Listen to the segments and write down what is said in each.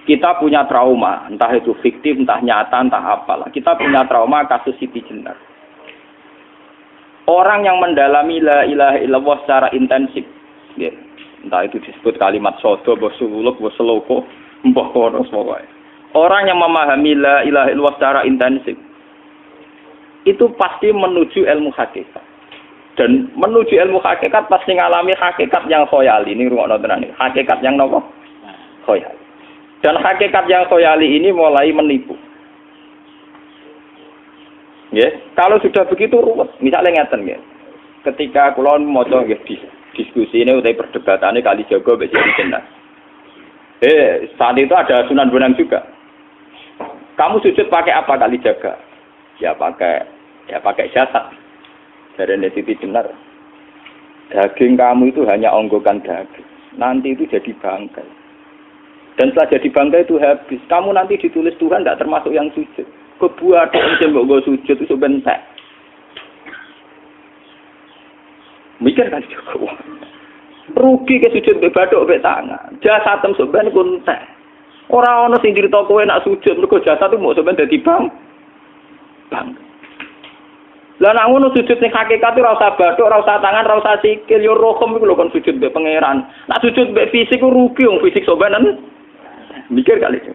Kita punya trauma, entah itu fiktif, entah nyata, entah apalah. Kita punya trauma kasus Siti Jenar. Orang yang mendalami la ilaha illallah secara intensif, ya, entah itu disebut kalimat sodo, bosuluk, boseloko, mbah kono pokoknya. Orang yang memahami la ilaha illallah secara intensif, itu pasti menuju ilmu hakikat. Dan menuju ilmu hakikat pasti ngalami hakikat yang khoyali. Ini rungokno tenan iki. Hakikat yang nopo? Khoyali. Dan hakikat yang khoyali ini mulai menipu. Ya, kalau sudah begitu ruwet. Misalnya ngeten nggih. Ketika kula maca nggih diskusi ini utai perdebatannya Kalijaga mbek Siti Jenar. Saat itu ada Sunan Bonang juga. Kamu sujud pakai apa Kalijaga? Ya pakai jasad. Dari Siti Jenar. Daging kamu itu hanya onggokan daging. Nanti itu jadi bangkai. Dan setelah jadi bangkai itu habis. Kamu nanti ditulis Tuhan tidak termasuk yang sujud. Kebuat yang mbok sujud itu sebentar. Mikir kan juga. Rugi ke sujud mbek bathuk mbek tangan. Jasatem sampean kuntek. Ora ana sing crita kowe nak sujud mergo jasad itu mau sampean dadi bang. Lah nek ngono sujud ning hakikat ora usah bathuk, ora usah tangan, ora usah sikil, yo rohem iku lho kon sujud mbek pangeran. Nak sujud mbek fisik ku rugi wong fisik sampean. Mikir kali itu.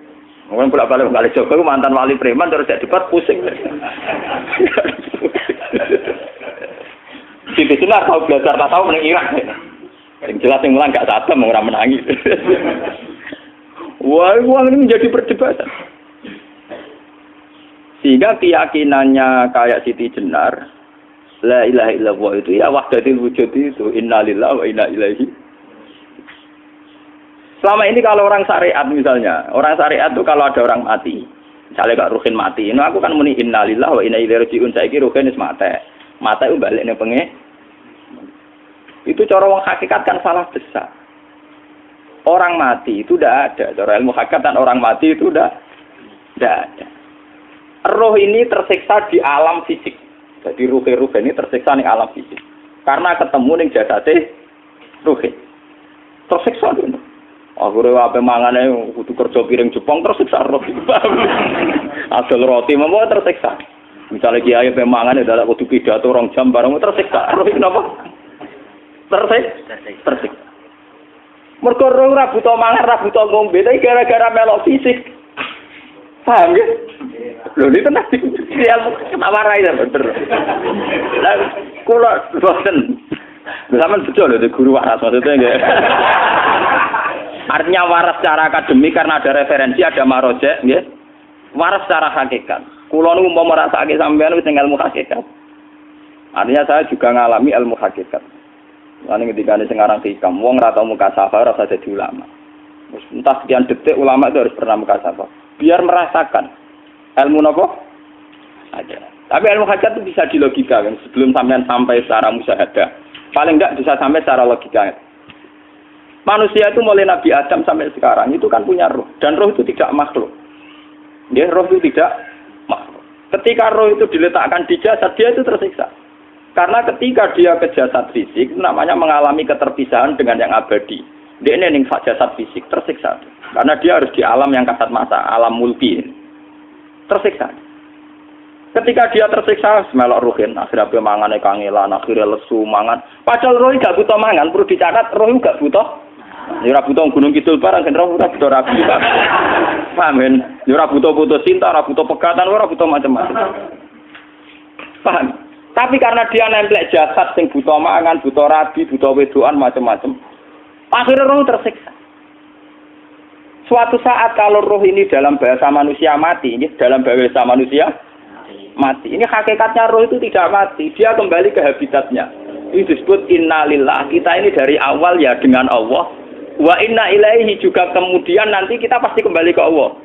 Wong bolak-balik kali Joko ku mantan wali preman terus jadi debat pusing. Siti Jenar tahu belajar tak tahu meneng Irak. Yang jelas yang mulang gak sadam ora menangi. Wah, ini menjadi perdebatan. Sehingga keyakinannya kayak Siti Jenar, la ilaha illallah itu ya wahdatul wujud itu, innalillahi wa inna ilaihi. Selama ini kalau orang syariat misalnya, orang syariat itu kalau ada orang mati, misalnya Kak Ruhin mati, ini aku kan muni innalillahi wa inna ilaihi raji'un, saiki Ruhin wis mati. Mati itu balik ning penge. Itu cara wong hakikat kan salah besar. Orang mati itu tidak ada, cara ilmu hakikat dan orang mati itu tidak ada. Roh ini tersiksa di alam fisik. Jadi ruh ini tersiksa di alam fisik. Karena ketemu ning jasate ruh. Tersiksa itu. Akhirnya apa mangane kudu kerja piring Jepang tersiksa roh. Asal roti memang tersiksa. Misalnya kiai pemangan adalah kudu pidato 2 jam bareng tersiksa. Roh kenapa? Tersiksa. Mergo roh ora buta mangan, ora buta ngombe, tapi gara-gara melok fisik. Paham ya? Lho ini tenang dia ketawarai ya bener. Lah kula boten. Sampeyan bejo lho guru waras maksudnya nggih. Artinya waras secara akademik karena ada referensi, ada marojek nggih. Waras secara hakikat. Kula niku umpama merasake sampeyan wis ilmu hakikat. Artinya saya juga ngalami ilmu hakikat. Lan ketika sing aran hikam wong ora tau mukasafah ora usah dadi ulama. Entah sekian detik ulama itu harus pernah mukasafah. Biar merasakan ilmu nopo aja. Tapi ilmu hakikat itu bisa dilogikakan sebelum sampai secara musyahadah. Paling enggak bisa sampai secara logika. Manusia itu mulai Nabi Adam sampai sekarang itu kan punya roh dan roh itu tidak makhluk. Dia roh itu tidak makhluk. Ketika roh itu diletakkan di jasad dia itu tersiksa. Karena ketika dia ke jasad fisik itu namanya mengalami keterpisahan dengan yang abadi. Dia ini ning jasad fisik tersiksa. Karena dia harus di alam yang kasat mata, alam mulki. Tersiksa. Ketika dia tersiksa, melok ruhin, akhirnya mangane kangelan, akhirnya lesu mangan. Padahal roh gak butuh mangan, perlu dicatat roh gak butuh. Ya ora butuh gunung kidul barang, kan roh ora butuh rapi. Paham kan? Ya ora butuh putus cinta, ora butuh pegatan, ora butuh macam-macam. Paham? Tapi karena dia nempel jasad sing butuh mangan, butuh rabi, butuh wedoan macam-macam. Akhirnya roh tersiksa. Suatu saat kalau roh ini dalam bahasa manusia mati, ini dalam bahasa manusia mati. Ini hakikatnya roh itu tidak mati, dia kembali ke habitatnya. Ini disebut innalillah. Kita ini dari awal ya dengan Allah. Wa inna ilaihi juga kemudian nanti kita pasti kembali ke Allah.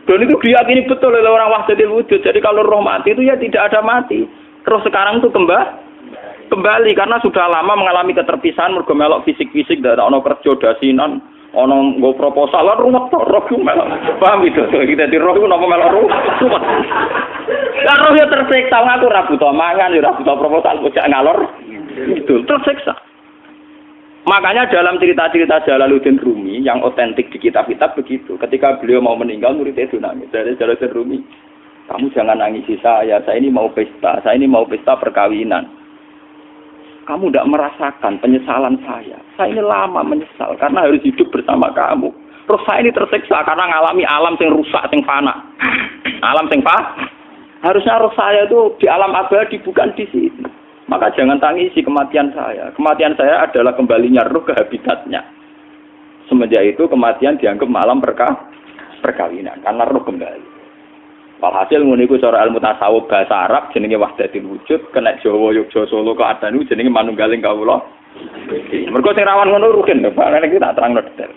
Dan itu diyakini betul oleh orang wahdatul wujud. Jadi kalau roh mati itu ya tidak ada mati. Roh sekarang itu kembali karena sudah lama mengalami keterpisahan mergo melok fisik-fisik dak ono kerja dasinan, ono nggo proposal lan ruwet roh melok. Paham itu? Kita di roh ku napa melok roh. Lah roh ya tersiksa ngaku ora butuh mangan, ora butuh proposal bocah ngalor. Itu tersiksa. Makanya dalam cerita-cerita Jalaluddin Rumi yang otentik di kitab-kitab begitu. Ketika beliau mau meninggal, muridnya itu nangis. Dari Jalaluddin Rumi, kamu jangan nangisi saya ini mau pesta, saya ini mau pesta perkawinan. Kamu tidak merasakan penyesalan saya. Saya ini lama menyesal karena harus hidup bersama kamu. Terus saya ini tersiksa karena ngalami alam yang rusak, yang fana. Alam yang fana. Harusnya roh saya itu di alam abadi, bukan di sini. Maka jangan tangisi kematian saya. Kematian saya adalah kembalinya roh ke habitatnya. Semenjak itu kematian dianggap malam perkawinan. Karena roh kembali. Walhasil ngene iku cara ilmu tasawuf bahasa Arab jenenge wahdatul wujud, kena Jawa Yogya Solo keadaan iku jenenge manunggaling kawula. Mergo sing rawan ngono rugen, Pak. Nek iki tak terangno detail.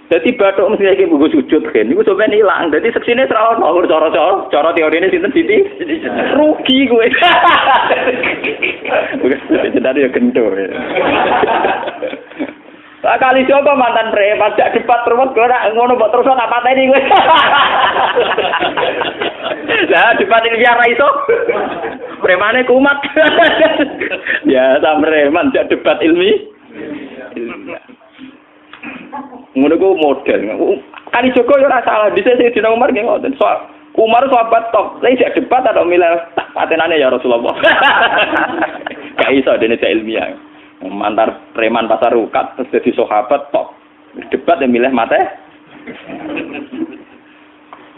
Dadi bathuk mesti iki buku sujud kan niku sampeyan ilang. Dadi seksine ora ono cara teorine sinten Siti? Rugi kowe. Jadi ya gento. Lah kali sapa mantan preman jak debat terus ora ngono mbok terus tak pateni kowe. Lah debat ilmiah ra iso. Premane kumat. Ya ta preman jak debat ilmiah. Ngono ku model. Kali Joko yo ora salah, dhisik sing dina Umar nggih ngoten. Umar sahabat top, lha sik debat atau milih patenane ya Rasulullah. Gak iso dene cek ilmiah. Mantar preman pasar rukat terus dadi sahabat top. Debat yang milih mate.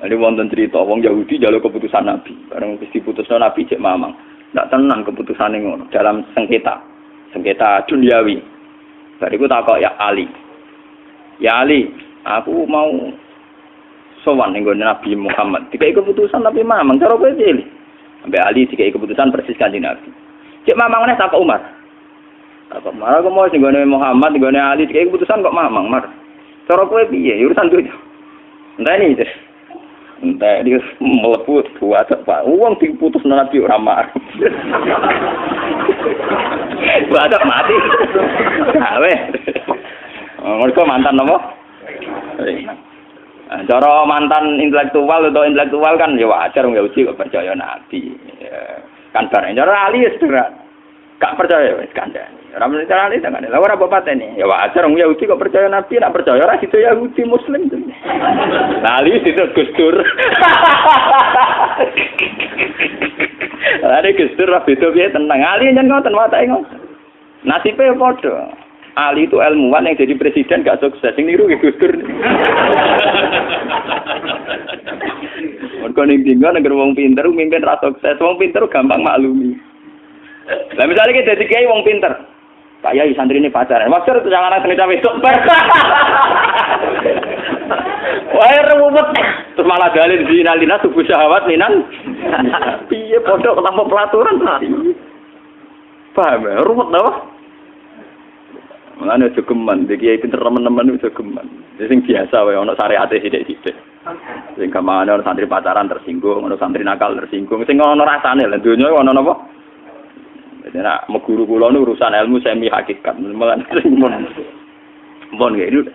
Ada wonten cerita wong Yahudi njaluk keputusan Nabi. Bareng wis diputusno Nabi cek mamang. Ndak tenang keputusane ngono dalam sengketa duniawi. Bariku takok ya Ali. Ya Ali, aku mau sowan ning Nabi Muhammad. Dikai keputusan tapi mamang cara kowe pilih. Sampai Ali dikai keputusan persis Kanjeng Nabi. Cek mamang neh takok Umar. Takok Umar aku mau sing Muhammad, ning Ali dikai keputusan kok mamang, Mar. Cara kowe piye? Urusan dunya. Enteni iki. Entah dia melepuh buat apa? Uang diputus Nabi ora marah. Buat mati. Awe. Mereka mantan apa? Cara mantan intelektual atau intelektual kan ya wajar nggak uji kok percaya Nabi. Kan bareng cara Ali sederhana. Gak percaya wis kandhani. Ora mesti cara Ali kan. Lah ora apa patene. Ya wajar wong Yahudi kok percaya Nabi, nek percaya ora situ Yahudi Muslim. Lah Ali situ Gus Dur. Lah Gus Dur ra beda piye tenang. Ali nyen ngoten watake ngoten. Nasibe padha. Ali itu ilmuwan yang jadi presiden gak sukses. Sing niru Gus Dur. Mergo ning dinggo nek wong pinter mimpin ra sukses. Wong pinter gampang maklumi. Lah misalnya kita jadi kiai wong pinter. Pak Yai santri ini pacaran. Maksud itu jangan langsung cawe itu. Wah, ruwet. Terus malah dalil zinalina subuh syahwat minan. Piye pondok tanpa pelaturan. Paham ya? Ruwet dah. Mulane aja geman, iki kiai pinter teman-teman aja geman. Sing biasa wae ana syariate sithik-sithik. Sing kamane ana santri pacaran tersinggung, ana santri nakal tersinggung. Sing ana rasane lha donya ana napa? Nek guru kula nu urusan ilmu semi hakikat. Mulane mon gitu.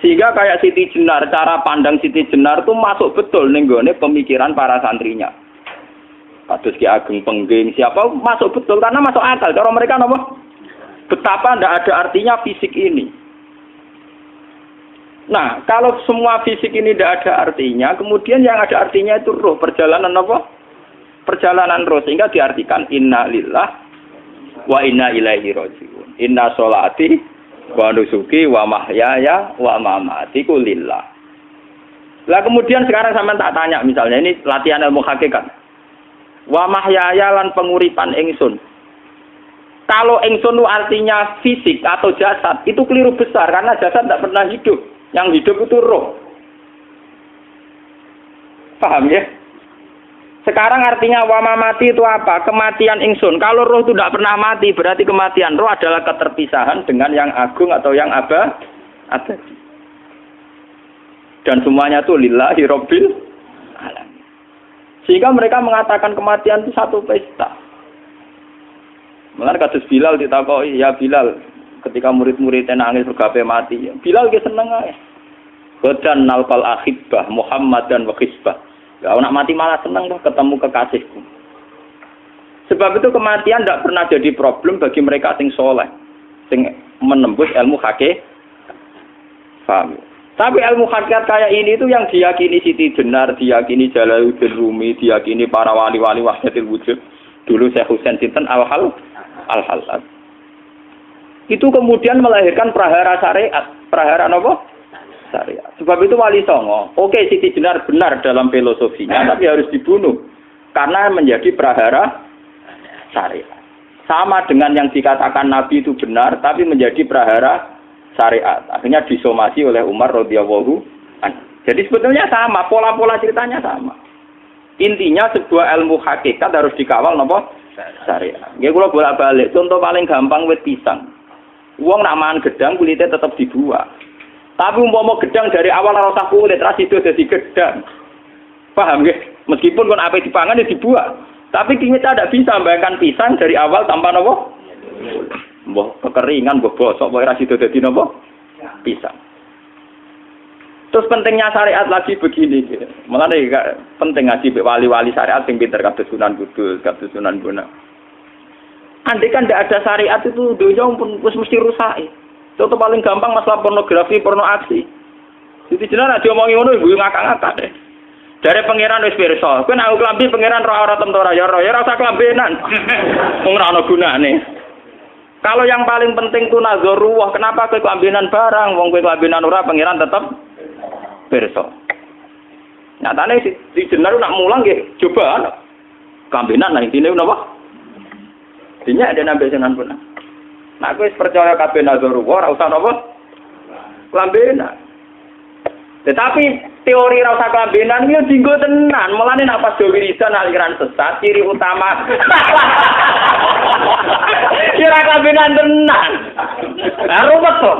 Sehingga kayak Siti Jenar, cara pandang Siti Jenar itu masuk betul ning gone pemikiran para santrinya. Kados Ki Ageng Pengging, siapa masuk betul karena masuk akal. Cara mereka napa? Betapa tidak ada artinya fisik ini. Nah, kalau semua fisik ini tidak ada artinya, kemudian yang ada artinya itu roh, perjalanan apa? Perjalanan roh, sehingga diartikan inna lillah wa inna ilaihi raji'un. Inna sholati wa nusuki wa mahyaya wa mamati ku lillah. Lah kemudian sekarang sampean tak tanya misalnya, ini latihan ilmu hakikat. Wa mahyaya lan penguripan ingsun. Kalau ingsun artinya fisik atau jasad, itu keliru besar karena jasad tidak pernah hidup. Yang hidup itu roh. Paham ya? Sekarang artinya wama mati itu apa? Kematian ingsun. Kalau roh itu tidak pernah mati, berarti kematian roh adalah keterpisahan dengan yang agung atau yang abadi. Dan semuanya itu lillahi rabbil alamin. Sehingga mereka mengatakan kematian itu satu pesta. Mulane kados Bilal ditakoki, ya Bilal, ketika murid-muridnya nangis bergape mati, Bilal ge seneng ae. Godan nalqal ahibbah Muhammad dan wa hisbah. Ya nak mati malah seneng loh ketemu kekasihku. Sebab itu kematian tidak pernah jadi problem bagi mereka sing soleh, sing menembus ilmu hakikat. Paham? Tapi ilmu hakikat kayak ini itu yang diyakini Siti Jenar, diyakini Jalaluddin Rumi, diyakini para wali-wali wahdatul wujud. Dulu Syekh Husain sinten Al-Halal. Itu kemudian melahirkan prahara syariat. Prahara apa? Syariat. Sebab itu Wali Songo, oke Siti Jenar benar dalam filosofinya, tapi harus dibunuh. Karena menjadi prahara syariat. Sama dengan yang dikatakan Nabi itu benar, tapi menjadi prahara syariat. Akhirnya disomasi oleh Umar radhiyallahu anhu. Jadi sebetulnya sama, pola-pola ceritanya sama. Intinya sebuah ilmu hakikat harus dikawal napa? Syariat. Nggih kula bolak-balik, contoh paling gampang wit pisang. Wong nak mangan gedang kulitnya tetap dibuang. Tapi umpama gedang dari awal ora usah kulit, ra sido dadi gedang. Paham nggih? Meskipun kon ape dipangan ya dibuang. Tapi kita tidak bisa membayangkan pisang dari awal tanpa napa? Mbah kekeringan, mbah bosok, mbah ra sido dadi napa? Pisang. Terus pentingnya syariat lagi begini, gitu. Malah penting ngaji wali-wali syariat yang pinter kados Sunan Kudus, kados Sunan Bonang. Andai kan tidak ada syariat itu dunia pun mesti rusak. Contoh paling gampang masalah pornografi, porno aksi. Jadi jenar aja omongi ngono ibu ngakak-ngakak deh. Dari pangeran wis pirsa, kowe nek klambi pangeran ora tentora ya ora usah klambenan. Wong ora ana gunane. Kalau yang paling penting itu nazarullah, kenapa kowe klambenan barang? Wong kowe klambenan ora pangeran tetep pirsa. Nyatane si jenar nak mulang nggih coba klambenan nah intine napa? Dinya ada nabi Sunan Bonang. Nah, aku percaya kabeh nazarullah, ora usah napa? Klambenan. Tetapi teori ora usah klambenan iki dinggo tenan. Mulane nek pas do wiridan aliran sesat, ciri utama. Kira klambenan tenan. Lah ruwet to.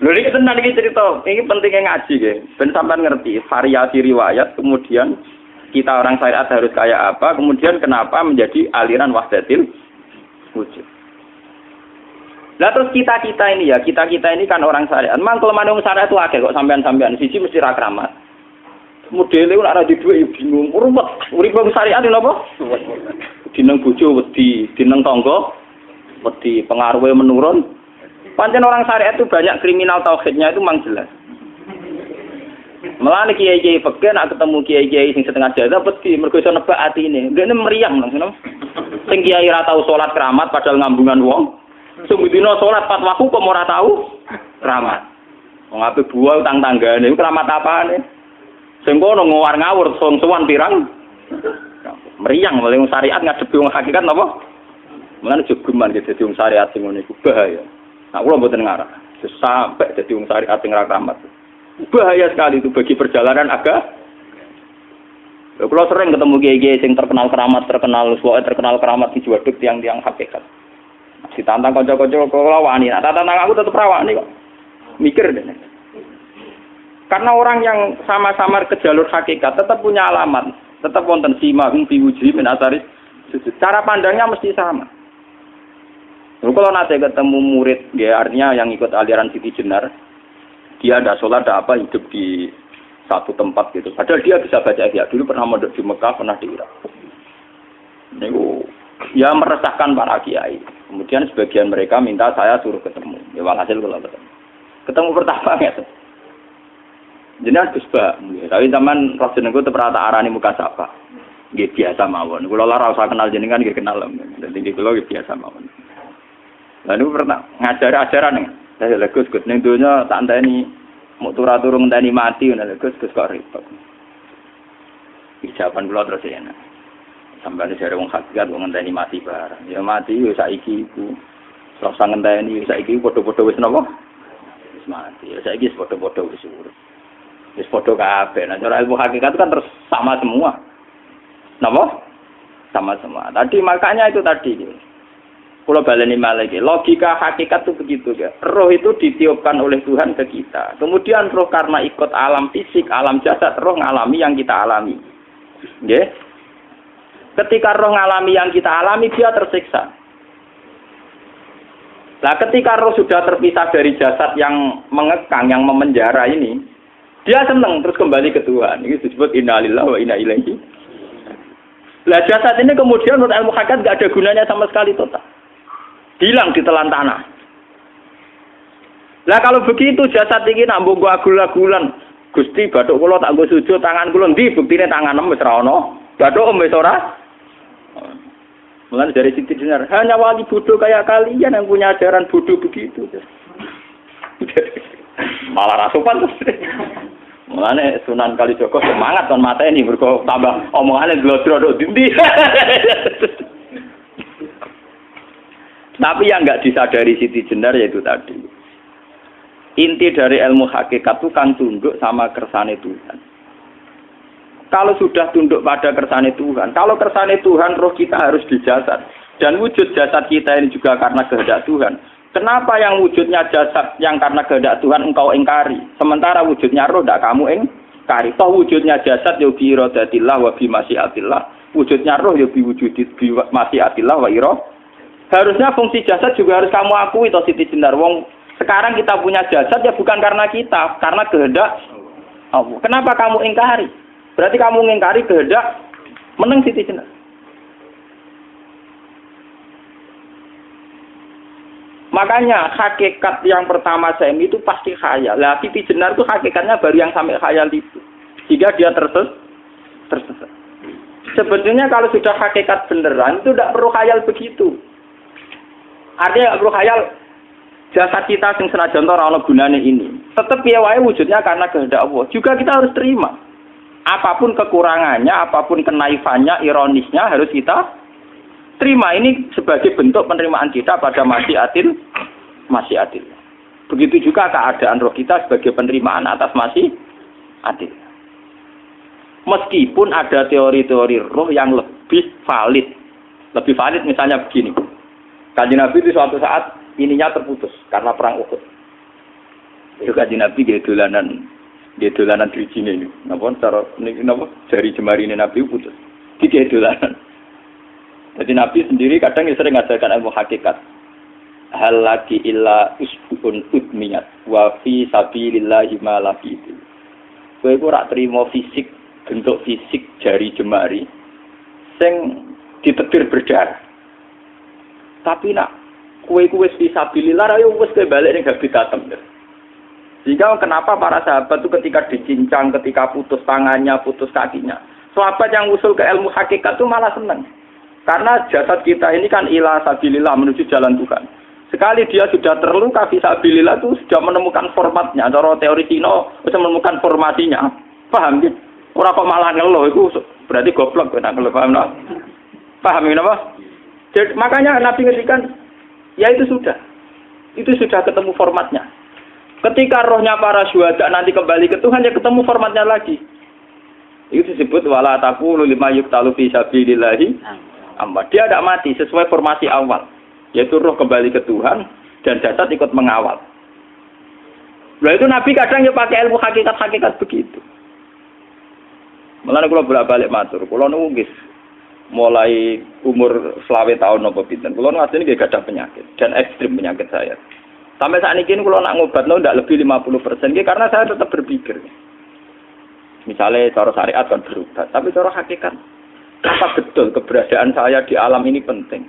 Lho iki tenan iki cerita. Iki pentingnya ngaji nggih. Ben sampean ngerti variasi riwayat, kemudian kita orang syariat harus kayak apa, kemudian kenapa menjadi aliran wahdatil wujud. Lah terus kita ini kan orang syariat. Memang kelemahan orang syariat itu akeh kok sampean-sampean siji mesti ra kramat. Modele ora di duwe bingung, ruwet. Urip wong syariat lho apa? Dineng bojo wedi, dineng tangga wedi, pengaruhe menurun. Pancen orang syariat itu banyak kriminal tauhidnya itu memang jelas. Malah kiai-kiai fikih nak ketemu kiai-kiai sing setengah jadah wedi mergo iso nebak atine. Dene meriang langsung. Sing kiai ora tau salat keramat padahal ngambungan wong. Sing dina salat pas waktu kok ora tau keramat. Wong ape buah utang tanggane keramat apane? Sing kono ngawur-ngawur sowan pirang. Meriang mulai wong syariat ngadepi wong hakikat napa? Mulane jogeman dadi wong syariat sing ngene iku bahaya. Nah kula mboten ngarah. Sampai dadi wong syariat sing ra keramat. Bahaya sekali itu bagi perjalanan agama. Kalau sering ketemu kiai-kiai yang terkenal keramat di Jawa tiang-tiang hakikat. Ditantang kanca-kanca kula wani, nah tantang aku tetep rawani kok. Mikir deh. Karena orang yang sama-sama ke jalur hakikat tetap punya alamat, tetap wonten sima fi wujhi min asaris. Cara pandangnya mesti sama. Kalau nanti ketemu murid, ya artinya yang ikut aliran Siti Jenar, dia ada sholat, ada apa, hidup di satu tempat gitu. Padahal dia bisa baca ihya. Dulu pernah mondok di Mekah, pernah di Irak. Ini ya meresahkan para kiai. Kemudian sebagian mereka minta saya suruh ketemu. Ya walhasil kalau ketemu pertama ya. Jenengan Gus Ba, tapi zaman roh jenengku teu pernah tak arani muka sapa. Nggih biasa mawon. Kula ora usah kenal jenengan nggih kenal. Dadi kula nggih biasa mawon. Lalu pernah ngajar ajaran saya Gus ning donya tak enteni mau turu-turu ngenteni mati ngono Gus kok repot. Ijaban kula terus enak. Sampai jare wong hakikat wong ngenteni mati barang. Ya mati yo saiki iku. Ora usah ngenteni saiki padha-padha wis napa? Wis mati. Ya saiki wis padha-padha wis urip. Wis padha kabeh. Nah cara ilmu hakikat itu kan terus sama semua. Napa? Sama semua. Tadi makanya itu tadi. Kalau baleni malaikat, logika hakikat itu begitu ya. Roh itu ditiupkan oleh Tuhan ke kita. Kemudian roh karena ikut alam fisik, alam jasad, roh ngalami yang kita alami. Nggih. Ketika roh ngalami yang kita alami, dia tersiksa. Nah, ketika roh sudah terpisah dari jasad yang mengekang, yang memenjara ini, dia senang terus kembali ke Tuhan. Ini disebut innalillahi wa inna ilaihi. Lah jasad ini kemudian menurut ilmu hakikat enggak ada gunanya sama sekali total. Hilang di telan tanah. Lah kalau begitu jasad iki nak mbok agul-agulan. Gusti bathuk kula tak nggo sujud tangan kula ndi buktine tangan wis ora ana. Bathuk wis ora. Mulane dari Siti Jenar, hanya wali bodoh kayak kalian yang punya ajaran bodoh begitu. Malah rasupan terus. Mulane Sunan Kalijaga semangat kon mateni mergo tambah omongane glodro dindi. Tapi yang enggak disadari Siti Jenar yaitu tadi. Inti dari ilmu hakikat itu kan tunduk sama kersane Tuhan. Kalau sudah tunduk pada kersane Tuhan, kalau kersane Tuhan roh kita harus di jasad. Dan wujud jasad kita ini juga karena kehendak Tuhan. Kenapa yang wujudnya jasad yang karena kehendak Tuhan engkau ingkari? Sementara wujudnya roh tidak kamu ingkari. Toh wujudnya jasad ya bi iradatillah wa bi masyiatillah. Wujudnya roh ya bi wujudit bi masyiatillah wa ira. Harusnya fungsi jasad juga harus kamu akui toh Siti Jenar. Wong sekarang kita punya jasad ya bukan karena kita, karena kehendak Allah. Kenapa kamu ingkari? Berarti kamu mengingkari kehendak meneng Siti Jenar. Makanya hakikat yang pertama saya itu pasti khayal. Lah Siti Jenar itu hakikatnya baru yang sampai khayal itu. Jika dia tersesat. Sebetulnya kalau sudah hakikat beneran itu tidak perlu khayal begitu. Artinya tidak perlu khayal jasad kita sing senajan ora ana gunane ini. Tetap piye wae wujudnya karena kehendak Allah. Juga kita harus terima. Apapun kekurangannya, apapun kenaifannya, ironisnya harus kita terima. Ini sebagai bentuk penerimaan kita pada masyiatil. Begitu juga keadaan roh kita sebagai penerimaan atas masyiatil. Meskipun ada teori-teori roh yang lebih valid. Lebih valid misalnya begini. Kanjeng Nabi itu suatu saat ininya terputus karena perang Uhud. Itu Kanjeng Nabi dolanan drijine ini. Napa cara niki napa jari jemari ini Nabi putus. Iki dolanan. Jadi Nabi sendiri kadang sering ngajarkan ilmu hakikat. Hal lagi illa usbun udmiyat wa fi sabilillahi ma lafitu. Kowe ora trimo fisik, bentuk fisik jari jemari sing ditebir berdarah. Tapi nak kowe wis fi sabilillah ayo wis balik ning habitatem. Sehingga kenapa para sahabat itu ketika dicincang, ketika putus tangannya, putus kakinya, sahabat yang usul ke ilmu hakikat itu malah senang. Karena jasad kita ini kan ila sabilillah menuju jalan Tuhan. Sekali dia sudah terluka fisabilillah itu sudah menemukan formatnya. Cara teori Cina sudah menemukan formasinya. Paham gitu? Orang kok malah ngeluh itu berarti goblok kena ngeluh. Paham tak? Paham apa? Jadi, makanya Nabi ngertikan ya itu sudah ketemu formatnya. Ketika rohnya para syuhada nanti kembali ke Tuhan, ya ketemu formatnya lagi. Itu disebut wala taqulu lima yuqtalu fi sabilillahi amma. Dia tidak mati sesuai formasi awal, yaitu roh kembali ke Tuhan dan jasad ikut mengawal. Nah itu Nabi kadang ya pakai ilmu hakikat begitu. Mulane kula bolak-balik matur, kula niku nggih mulai umur 20 tahun napa pinten. Kula asline nggih gadah penyakit dan ekstrim penyakit saya. Sampai saat ini kalau nak ngobatno ndak lebih 50%, karena saya tetap berpikir. Misalnya cara syariat kan berubah, tapi cara hakikat apa betul keberadaan saya di alam ini penting.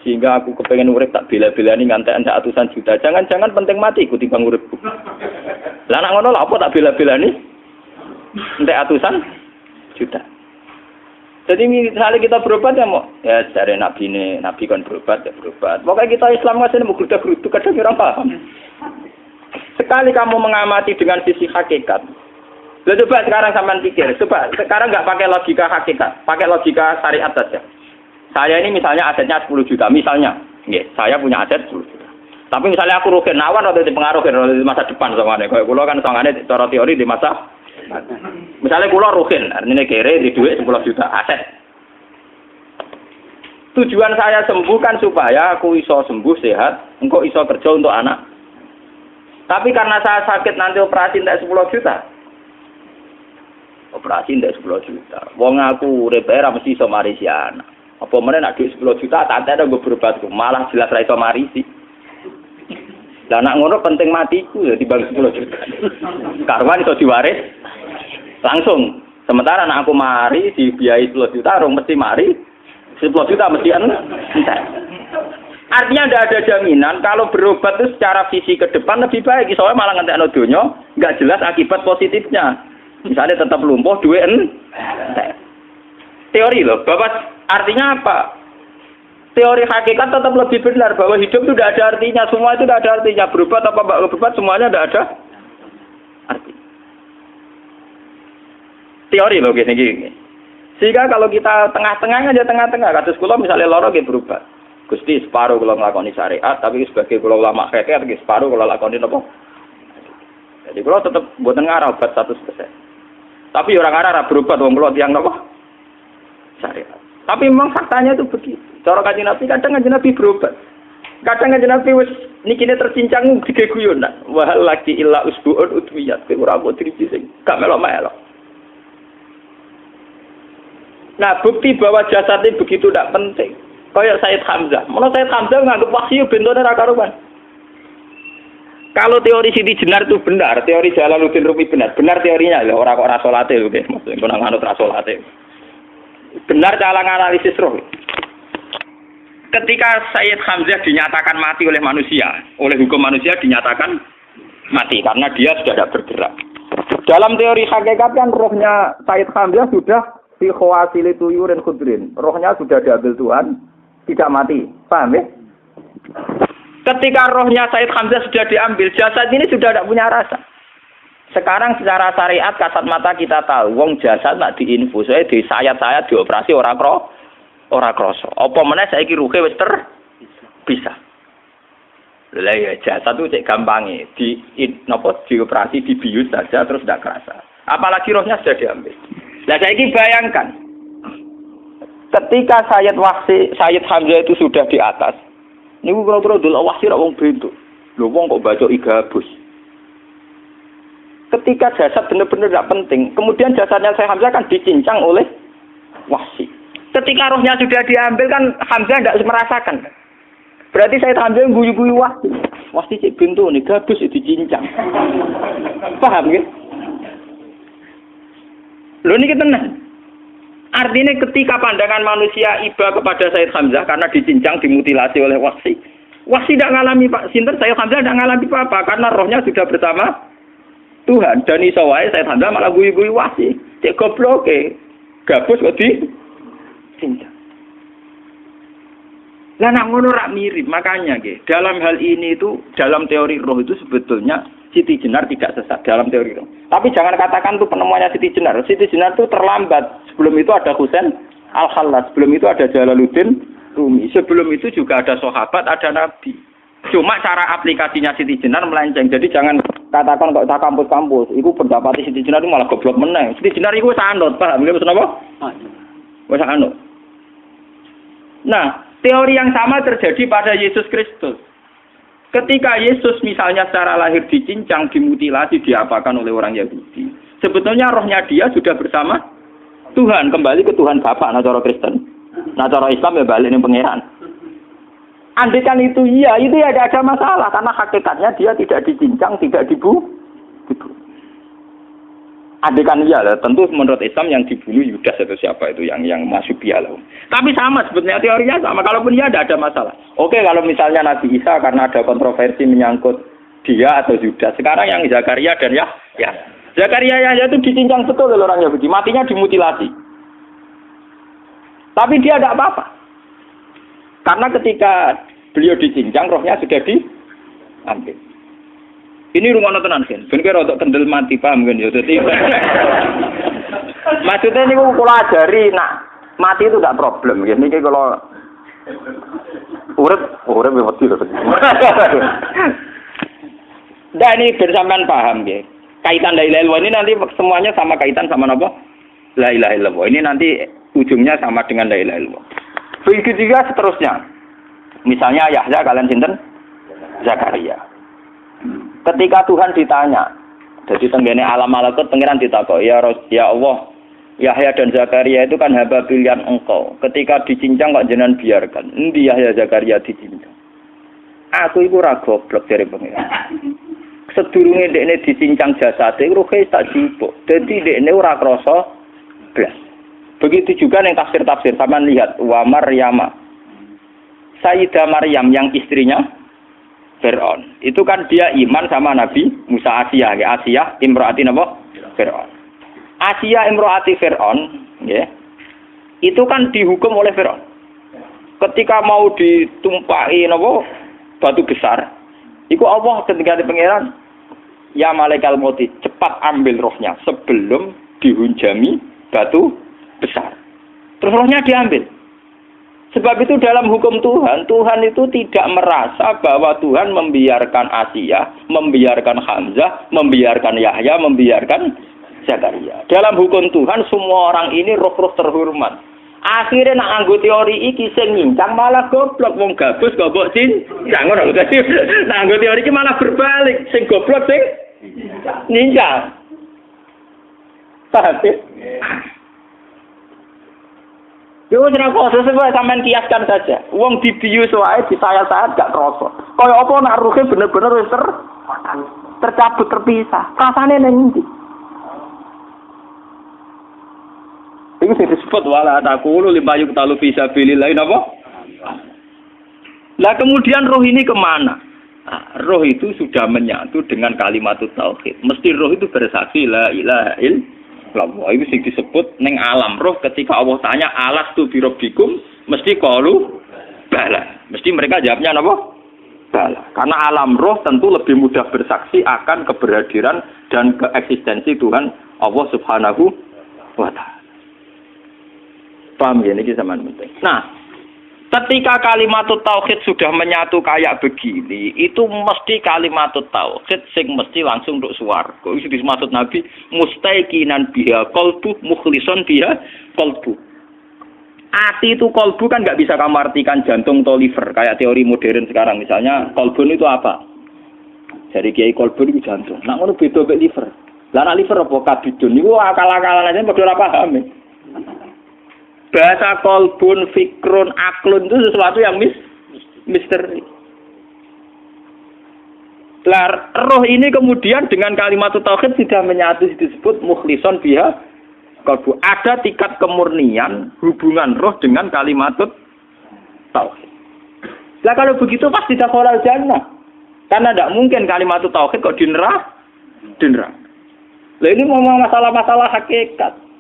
Sehingga aku kepengen urip tak bela-belani ngantekan ratusan juta. Jangan-jangan penting mati ikuti bang uripku. Lah nak ngono lha apa tak bela-belani? Entek ratusan juta. Jadi misalnya kita berobat ya mau, ya dari Nabi kan berobat ya berobat. Pokoknya kita Islam masih mau geruda-gerudu, kadang orang paham. Sekali kamu mengamati dengan sisi hakikat, coba sekarang sampean pikir, coba sekarang nggak pakai logika hakikat, pakai logika syariat saja. Saya ini misalnya asetnya 10 juta, misalnya, saya punya aset 10 juta. Tapi misalnya aku rugi nawan atau dipengaruhi di masa depan sama nih, kalau pulau kan soalnya cara teori di masa. Misalnya kula ruhin, artinya kere di duit 10 juta aset. Tujuan saya sembuh kan supaya aku iso sembuh sehat, engkau iso kerja untuk anak. Tapi karena saya sakit nanti operasi ndak 10 juta. Operasi ndak 10 juta. Wong aku urip era mesti iso marisi anak. Apa meneh nek duit 10 juta tak ada nggo berobat malah jelas ra iso marisi. Lah nek ngono penting matiku ya dibanding 10 juta. Karwan iso diwaris langsung. Sementara anak aku mari dibiayai 10 juta, rong mesti mari 10 juta mesti entek. Artinya tidak ada jaminan kalau berobat itu secara visi ke depan lebih baik. Soalnya malah ngentekno donya nggak jelas akibat positifnya. Misalnya tetap lumpuh, duwe teori loh. Bapak artinya apa? Teori hakikat tetap lebih benar bahwa hidup itu tidak ada artinya. Semua itu tidak ada artinya. Berobat apa enggak berobat semuanya tidak ada arti. Teori loh gini. Sehingga kalau kita tengah-tengah aja tengah-tengah. Kasus kula misalnya loro nggih berobat. Gusti separuh kalau ngelakoni syariat, tapi sebagai kalau ulama fikih, separuh kalau lakoni apa? Jadi kalau tetap buatan ngarah obat 100%. Tapi orang ngarah berobat, orang kalau tiang apa? Syariat. Tapi memang faktanya itu begitu. Cara Kanjeng Nabi kadang Kanjeng Nabi berobat. Kadang Kanjeng Nabi wis nikine tercincang digeguyon. Wah lagi illa usbuun udwiyat. Ora kok driji sing gak melok-melok. Nah, bukti bahwa jasadnya begitu tidak penting. Kayak Sayyid Hamzah. Menurut Sayyid Hamzah nganggep wahyu bentone ra karuan. Kalau teori Siti Jenar itu benar, teori Jalaluddin Rumi benar. Benar teorinya lho, ora kok ra salate lho, nggih. Maksudnya kok nganut ra salate. Benar cara analisis roh. Ketika Sayyid Hamzah dinyatakan mati oleh manusia, oleh hukum manusia dinyatakan mati karena dia sudah tidak bergerak. Dalam teori hakikat kan rohnya Sayyid Hamzah sudah fi khawasili tuyurin khudrin. Rohnya sudah diambil Tuhan, tidak mati. Paham ya? Ketika rohnya Sayyid Hamzah sudah diambil, jasad ini sudah tidak punya rasa. Sekarang secara syariat kasat mata kita tahu, wong jasad nak diinfus, di sayat-sayat dioperasi ora krasa. Apa meneh saiki ruhe wis bisa. Lah ya jasad itu cek gampange, dioperasi dibius saja terus tidak kerasa. Apalagi rohnya sudah diambil. Lah saiki bayangkan. Ketika Sayyid Hamzah itu sudah di atas, niku kira-kira delok wahsi ra wong bentuk. Lho wong kok baca igabus. Ketika jasad benar-benar tidak penting, kemudian jasadnya Sayyid Hamzah kan dicincang oleh wahsi. Ketika rohnya sudah diambil kan Hamzah tidak merasakan. Berarti Sayyid Hamzah guyu-guyu wahsi. Wahsi cek bentuk nih gabus dicincang. Paham ya? Lho niki tenan. Artinya ketika pandangan manusia iba kepada Sayyid Hamzah karena dicincang, dimutilasi oleh wahsi. Wahsi tidak mengalami Pak Sinten, Sayyid Hamzah tidak mengalami apa-apa karena rohnya sudah bersama Tuhan. Dan iso wae Sayyid Hamzah malah guyu-guyu wahsi. Cek goblok gabus kok dicincang. Lah nak ngono rak mirip, makanya dalam hal ini itu dalam teori roh itu sebetulnya Siti Jenar tidak sesat dalam teori roh. Tapi jangan katakan itu penemuannya Siti Jenar. Siti Jenar itu terlambat. Sebelum itu ada Husain Al-Khallas, sebelum itu ada Jalaluddin Rumi, sebelum itu juga ada sahabat, ada nabi. Cuma cara aplikasinya Siti Jenar melenceng. Jadi jangan katakan kok tak kampus-kampus, itu pendapat Siti Jenar itu malah goblok meneh. Siti Jenar itu sanut, paham nggih maksud apa? Wis anut. Nah, teori yang sama terjadi pada Yesus Kristus. Ketika Yesus misalnya secara lahir dicincang, dimutilasi, diapakan oleh orang Yahudi. Sebetulnya rohnya dia sudah bersama Tuhan, kembali ke Tuhan Bapa, nah cara Kristen. Nah cara Islam ya balik ning pangeran. Andaikan itu iya, itu ya tidak ada masalah karena hakikatnya dia tidak dicincang, tidak dibunuh. Andaikan iya lah, tentu menurut Islam yang dibunuh Yudas atau siapa itu yang masuk bialah. Tapi sama sebetulnya teorinya sama. Kalaupun iya tidak ada masalah. Oke, kalau misalnya Nabi Isa karena ada kontroversi menyangkut dia atau Yudas. Sekarang yang Zakaria dan Yahya. Zakaria Yahya itu dicincang betul oleh orang Yahudi, matinya dimutilasi. Tapi dia tidak apa-apa. Karena ketika beliau dicincang, rohnya sudah diambil. Ini rumah tenan kan, ben kira untuk kendel mati paham kan ya. Jadi maksudnya ini kalau ajari nak mati itu tidak problem. Ini kalau urip mati loh. Nah ini bersamaan paham ya. Kaitan la ilaha illallah ini nanti semuanya sama kaitan sama apa? La ilaha illallah. Ini nanti ujungnya sama dengan la ilaha illallah. Begitu juga seterusnya. Misalnya Yahya kalian sinten? Zakaria. Ketika Tuhan ditanya, jadi tenggene alam malakut pangeran ditakok, ya Allah, Yahya dan Zakaria itu kan hamba pilihan engkau. Ketika dicincang kok jenengan biarkan. Endi Yahya Zakaria dicincang? Aku iku ora goblok dari pangeran. Sedurunge dekne dicincang jasate ruhe tak jipuk. Dadi dekne ora krasa blas. Begitu juga ning tafsir-tafsir sampean lihat wa Maryama Sayyidah Maryam yang istrinya Fir'aun. Itu kan dia iman sama Nabi Musa. Asiyah, ya. Asiyah imro'ati napa? Fir'aun. Asiyah imro'ati Fir'aun, ya. Itu kan dihukum oleh Fir'aun. Ketika mau ditumpahi napa? Batu besar. Iku Allah ketika di pangeran, ya malaikal mauti, cepat ambil rohnya sebelum dihunjami batu besar. Terus rohnya diambil. Sebab itu dalam hukum Tuhan, Tuhan itu tidak merasa bahwa Tuhan membiarkan Asiyah, membiarkan Hamzah, membiarkan Yahya, membiarkan Zakaria. Dalam hukum Tuhan, semua orang ini roh-roh terhormat. Akhirnya nak anggo teori iki sing nyincang malah goblok, wong gabus goblok cincang ngono. Dadi nak anggo teori iki malah berbalik, sing goblok sing nyincang. Paham ya? Yo ora kok sesuai sampean kiaskan saja. Wong dibius wae disayat-sayat gak krasa. Kaya apa nak ruhe bener-bener wis tercabut terpisah. Rasane ning ndi? Iku sing disebut wala taqulu limayuk talu fi sabilillah napa? Lah kemudian roh ini kemana? Nah, roh itu sudah menyatu dengan kalimat tauhid. Mesti roh itu bersaksi la ilaha illallah. Itu sing disebut ning alam roh ketika Allah tanya alastu birabbikum mesti qalu bala. Mesti mereka jawabnya apa? Bala. Karena alam roh tentu lebih mudah bersaksi akan keberhadiran dan keeksistensi Tuhan Allah Subhanahu wa taala. Paham ya niki sampean penting. Nah, ketika kalimat tauhid sudah menyatu kayak begini, itu mesti kalimat tauhid sing mesti langsung untuk swarga. Itu dimaksud Nabi mustaiqinan biha qalbu mukhlishon biha qalbu. Ati itu qalbu kan nggak bisa kamu artikan jantung atau liver kayak teori modern sekarang. Misalnya qalbun itu apa? Jadi kiai qalbun itu jantung. Nak ngono beda mek liver. Lah nek liver apa kabidun niku akal-akalan aja padha ora paham. Bahasa kolbun, fikrun, aklun itu sesuatu yang misteri. Roh ini kemudian dengan kalimat tauhid sudah menyatu disebut mukhlishon biha kolbu. Ada tingkat kemurnian hubungan roh dengan kalimat tauhid. Lah kalau begitu pasti dakhalal jannah. Karena tidak mungkin kalimat tauhid kok di neraka. Lah ini ngomong masalah-masalah hakikat.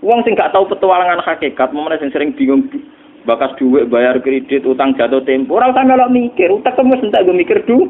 Wong sing gak tahu petualangan hakikat, momene sing sering bingung bakas duit, bayar kredit, utang jatuh tempo, ora usah melok mikir, utek wis entek go mikir duit.